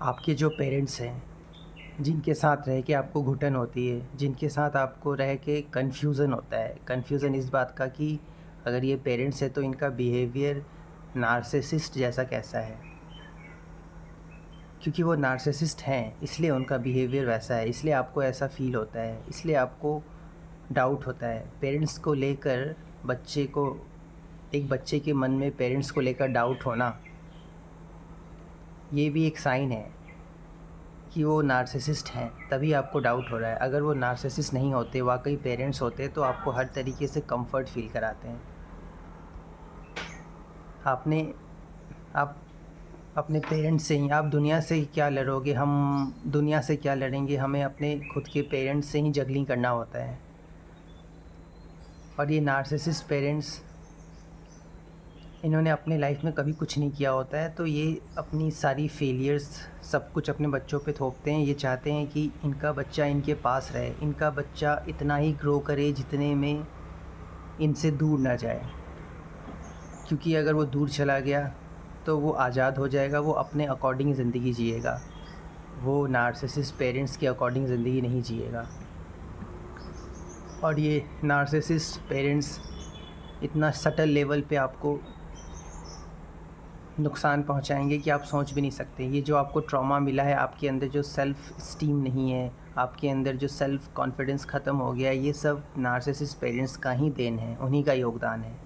आपके जो पेरेंट्स हैं, जिनके साथ रह के आपको घुटन होती है, जिनके साथ आपको रह के कन्फ्यूज़न होता है, कन्फ्यूज़न इस बात का कि अगर ये पेरेंट्स हैं तो इनका बिहेवियर नार्सिसिस्ट जैसा कैसा है। क्योंकि वो नार्सिसिस्ट हैं, इसलिए उनका बिहेवियर वैसा है, इसलिए आपको ऐसा फ़ील होता है, इसलिए आपको डाउट होता है। पेरेंट्स को लेकर बच्चे को एक बच्चे के मन में पेरेंट्स को लेकर डाउट होना, ये भी एक साइन है कि वो नार्सिसिस्ट हैं, तभी आपको डाउट हो रहा है। अगर वो नार्सिसिस्ट नहीं होते, वाकई पेरेंट्स होते, तो आपको हर तरीके से कंफर्ट फील कराते हैं। आपने आप अपने पेरेंट्स से ही, आप दुनिया से ही क्या लड़ोगे, हम दुनिया से क्या लड़ेंगे, हमें अपने खुद के पेरेंट्स से ही जगलिंग करना होता है। और ये नार्सिसिस्ट पेरेंट्स, इन्होंने अपने लाइफ में कभी कुछ नहीं किया होता है, तो ये अपनी सारी फेलियर्स सब कुछ अपने बच्चों पे थोपते हैं। ये चाहते हैं कि इनका बच्चा इनके पास रहे, इनका बच्चा इतना ही ग्रो करे जितने में इनसे दूर ना जाए, क्योंकि अगर वो दूर चला गया तो वो आज़ाद हो जाएगा, वो अपने अकॉर्डिंग ज़िंदगी जिएगा, वो नार्सिसिस्ट पेरेंट्स के अकॉर्डिंग ज़िंदगी नहीं जिएगा। और ये नार्सिसिस्ट पेरेंट्स इतना सटल लेवल पे आपको नुकसान पहुंचाएंगे कि आप सोच भी नहीं सकते। ये जो आपको ट्रॉमा मिला है, आपके अंदर जो सेल्फ़ इस्टीम नहीं है, आपके अंदर जो सेल्फ़ कॉन्फिडेंस ख़त्म हो गया है, ये सब नार्सिसिस्ट पेरेंट्स का ही देन है, उन्हीं का योगदान है।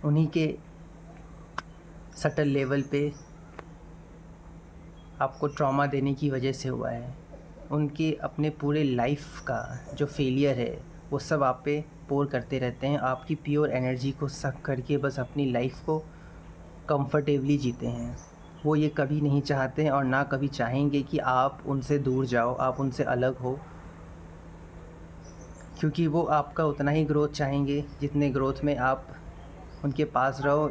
उन्हीं के सटल लेवल पे आपको ट्रॉमा देने की वजह से हुआ है। उनके अपने पूरे लाइफ का जो फेलियर है, वो सब आप पे पोर करते रहते हैं, आपकी प्योर एनर्जी को सक करके बस अपनी लाइफ को कंफर्टेबली जीते हैं। वो ये कभी नहीं चाहते हैं और ना कभी चाहेंगे कि आप उनसे दूर जाओ, आप उनसे अलग हो, क्योंकि वो आपका उतना ही ग्रोथ चाहेंगे जितने ग्रोथ में आप उनके पास रहो,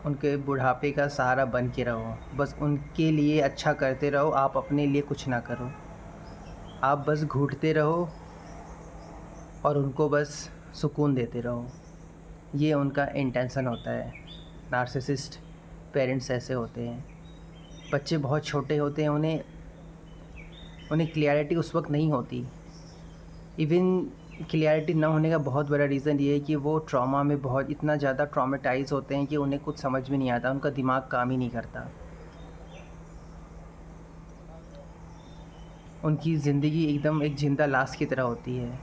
उनके बुढ़ापे का सहारा बन के रहो, बस उनके लिए अच्छा करते रहो, आप अपने लिए कुछ ना करो, आप बस घूटते रहो और उनको बस सुकून देते रहो। ये उनका इंटेंशन होता है। नार्सिसिस्ट पेरेंट्स ऐसे होते हैं। बच्चे बहुत छोटे होते हैं, उन्हें उन्हें क्लियरिटी उस वक्त नहीं होती। इवन क्लियरिटी ना होने का बहुत बड़ा रीज़न ये है कि वो ट्रॉमा में बहुत इतना ज़्यादा ट्रॉमेटाइज़ होते हैं कि उन्हें कुछ समझ में नहीं आता, उनका दिमाग काम ही नहीं करता। उनकी ज़िंदगी एकदम एक ज़िंदा लाश की तरह होती है।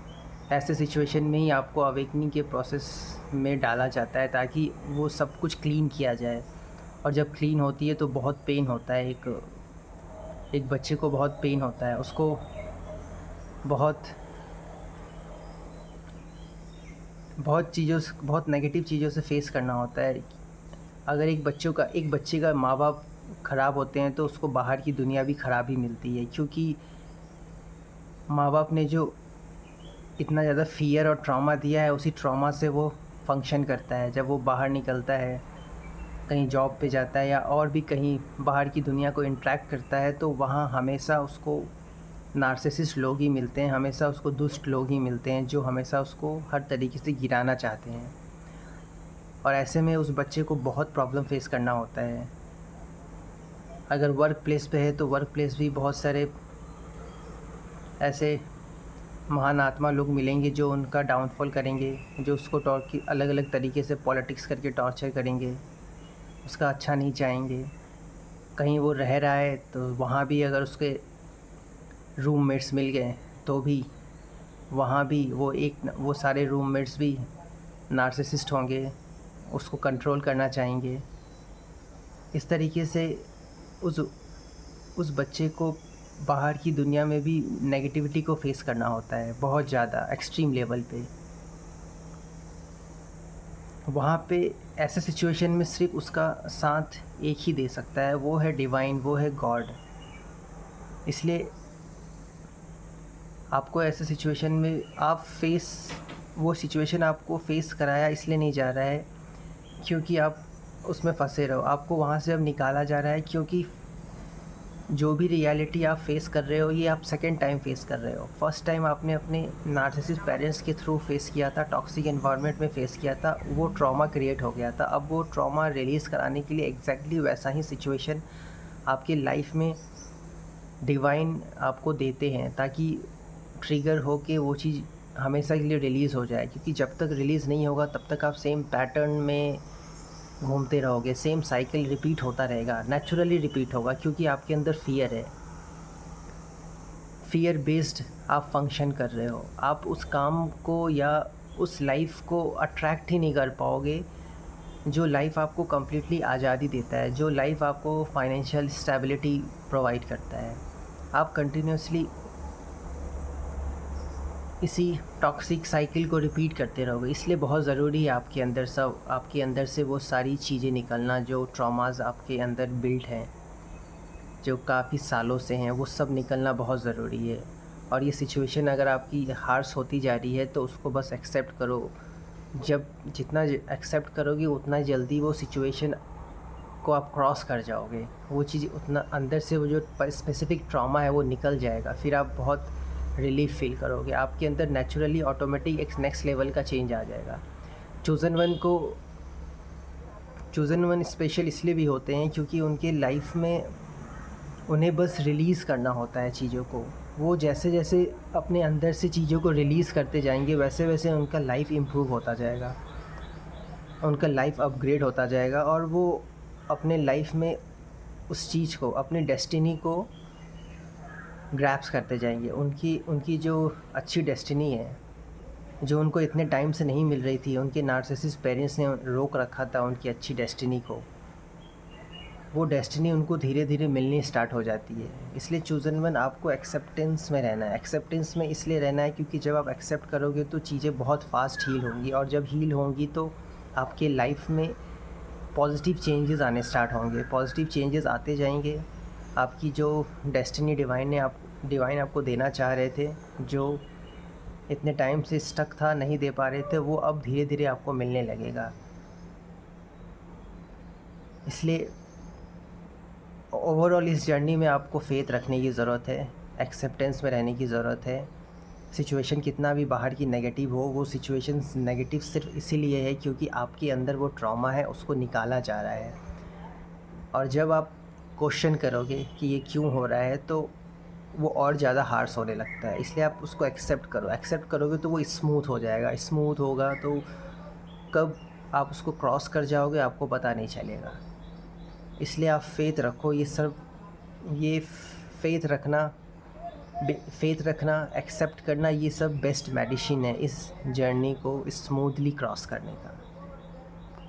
ऐसे सिचुएशन में ही आपको अवेकनिंग के प्रोसेस में डाला जाता है ताकि वो सब कुछ क्लीन किया जाए। और जब क्लीन होती है तो बहुत पेन होता है, एक बच्चे को बहुत पेन होता है, उसको बहुत बहुत नेगेटिव चीज़ों से फेस करना होता है। अगर एक बच्चे का माँ बाप ख़राब होते हैं तो उसको बाहर की दुनिया भी ख़राब ही मिलती है, क्योंकि माँ बाप ने जो इतना ज़्यादा फ़ियर और ट्रॉमा दिया है, उसी ट्रॉमा से वो फंक्शन करता है। जब वो बाहर निकलता है, कहीं जॉब पे जाता है या और भी कहीं बाहर की दुनिया को इंटरेक्ट करता है, तो वहाँ हमेशा उसको नार्सिसिस्ट लोग ही मिलते हैं, हमेशा उसको दुष्ट लोग ही मिलते हैं जो हमेशा उसको हर तरीके से गिराना चाहते हैं। और ऐसे में उस बच्चे को बहुत प्रॉब्लम फेस करना होता है। अगर वर्क प्लेस पे है तो वर्क प्लेस भी बहुत सारे ऐसे महान आत्मा लोग मिलेंगे जो उनका डाउनफॉल करेंगे, जो उसको अलग अलग तरीके से पॉलिटिक्स करके टॉर्चर करेंगे, उसका अच्छा नहीं चाहेंगे। कहीं वो रह रहा है तो वहाँ भी अगर उसके रूममेट्स मिल गए तो भी वहाँ भी वो सारे रूममेट्स भी नार्सिसिस्ट होंगे, उसको कंट्रोल करना चाहेंगे। इस तरीके से उस उस बच्चे को बाहर की दुनिया में भी नेगेटिविटी को फेस करना होता है, बहुत ज़्यादा एक्सट्रीम लेवल पे। वहाँ पे ऐसे सिचुएशन में सिर्फ उसका साथ एक ही दे सकता है, वो है डिवाइन, वो है गॉड। इसलिए आपको ऐसे सिचुएशन में वो सिचुएशन आपको फेस कराया इसलिए नहीं जा रहा है क्योंकि आप उसमें फंसे रहो, आपको वहाँ से अब निकाला जा रहा है, क्योंकि जो भी रियलिटी आप फेस कर रहे हो ये आप सेकेंड टाइम फेस कर रहे हो। फर्स्ट टाइम आपने अपने नार्सिसिस्ट पेरेंट्स के थ्रू फेस किया था, टॉक्सिक एनवायरनमेंट में फेस किया था, वो ट्रॉमा क्रिएट हो गया था। अब वो ट्रॉमा रिलीज़ कराने के लिए एग्जैक्टली वैसा ही सिचुएशन आपके लाइफ में डिवाइन आपको देते हैं ताकि ट्रिगर हो के वो चीज़ हमेशा के लिए रिलीज़ हो जाए, क्योंकि जब तक रिलीज़ नहीं होगा तब तक आप सेम पैटर्न में घूमते रहोगे, सेम साइकिल रिपीट होता रहेगा, नेचुरली रिपीट होगा, क्योंकि आपके अंदर फियर है। फियर बेस्ड आप फंक्शन कर रहे हो, आप उस काम को या उस लाइफ को अट्रैक्ट ही नहीं कर पाओगे जो लाइफ आपको कम्प्लीटली आज़ादी देता है, जो लाइफ आपको फाइनेंशियल स्टेबिलिटी प्रोवाइड करता है। आप कंटिन्यूसली इसी टॉक्सिक साइकिल को रिपीट करते रहोगे। इसलिए बहुत ज़रूरी है आपके अंदर से वो सारी चीज़ें निकलना जो ट्रॉमास आपके अंदर बिल्ट हैं, जो काफ़ी सालों से हैं, वो सब निकलना बहुत ज़रूरी है। और ये सिचुएशन अगर आपकी हार्श होती जा रही है तो उसको बस एक्सेप्ट करो। जब जितना एक्सेप्ट करोगे उतना जल्दी वो सिचुएशन को आप क्रॉस कर जाओगे, वो चीज़ उतना अंदर से वो जो स्पेसिफ़िक ट्रॉमा है वो निकल जाएगा, फिर आप बहुत रिलीफ फील करोगे। आपके अंदर नेचुरली ऑटोमेटिक एक नेक्स्ट लेवल का चेंज आ जाएगा। चूज़न वन स्पेशल इसलिए भी होते हैं क्योंकि उनके लाइफ में उन्हें बस रिलीज़ करना होता है चीज़ों को। वो जैसे जैसे अपने अंदर से चीज़ों को रिलीज़ करते जाएंगे वैसे वैसे उनका लाइफ इम्प्रूव होता जाएगा, उनका लाइफ अपग्रेड होता जाएगा, और वो अपने लाइफ में उस चीज़ को, अपनी डेस्टिनी को ग्रैप्स करते जाएंगे। उनकी जो अच्छी डेस्टिनी है, जो उनको इतने टाइम से नहीं मिल रही थी, उनके नार्सिसिस्ट पेरेंट्स ने रोक रखा था उनकी अच्छी डेस्टिनी को, वो डेस्टिनी उनको धीरे धीरे मिलनी स्टार्ट हो जाती है। इसलिए चूज़न वन आपको एक्सेप्टेंस में रहना है। एक्सेप्टेंस में इसलिए रहना है क्योंकि जब आप एक्सेप्ट करोगे तो चीज़ें बहुत फास्ट हील होंगी, और जब हील होंगी तो आपके लाइफ में पॉजिटिव चेंजेस आने स्टार्ट होंगे। पॉजिटिव चेंजेस आते जाएंगे। आपकी जो डेस्टिनी डिवाइन आपको देना चाह रहे थे, जो इतने टाइम से स्टक था, नहीं दे पा रहे थे, वो अब धीरे धीरे आपको मिलने लगेगा। इसलिए ओवरऑल इस जर्नी में आपको फेथ रखने की ज़रूरत है, एक्सेप्टेंस में रहने की ज़रूरत है। सिचुएशन कितना भी बाहर की नेगेटिव हो, वो सिचुएशन नेगेटिव सिर्फ इसीलिए है क्योंकि आपके अंदर वो ट्रॉमा है, उसको निकाला जा रहा है। और जब आप क्वेश्चन करोगे कि ये क्यों हो रहा है तो वो और ज़्यादा हार्श होने लगता है। इसलिए आप उसको एक्सेप्ट करो। एक्सेप्ट करोगे तो वो स्मूथ हो जाएगा। स्मूथ होगा तो कब आप उसको क्रॉस कर जाओगे आपको पता नहीं चलेगा। इसलिए आप फेथ रखो। ये फेथ रखना, एक्सेप्ट करना, ये सब बेस्ट मेडिसिन है इस जर्नी को स्मूथली क्रॉस करने का।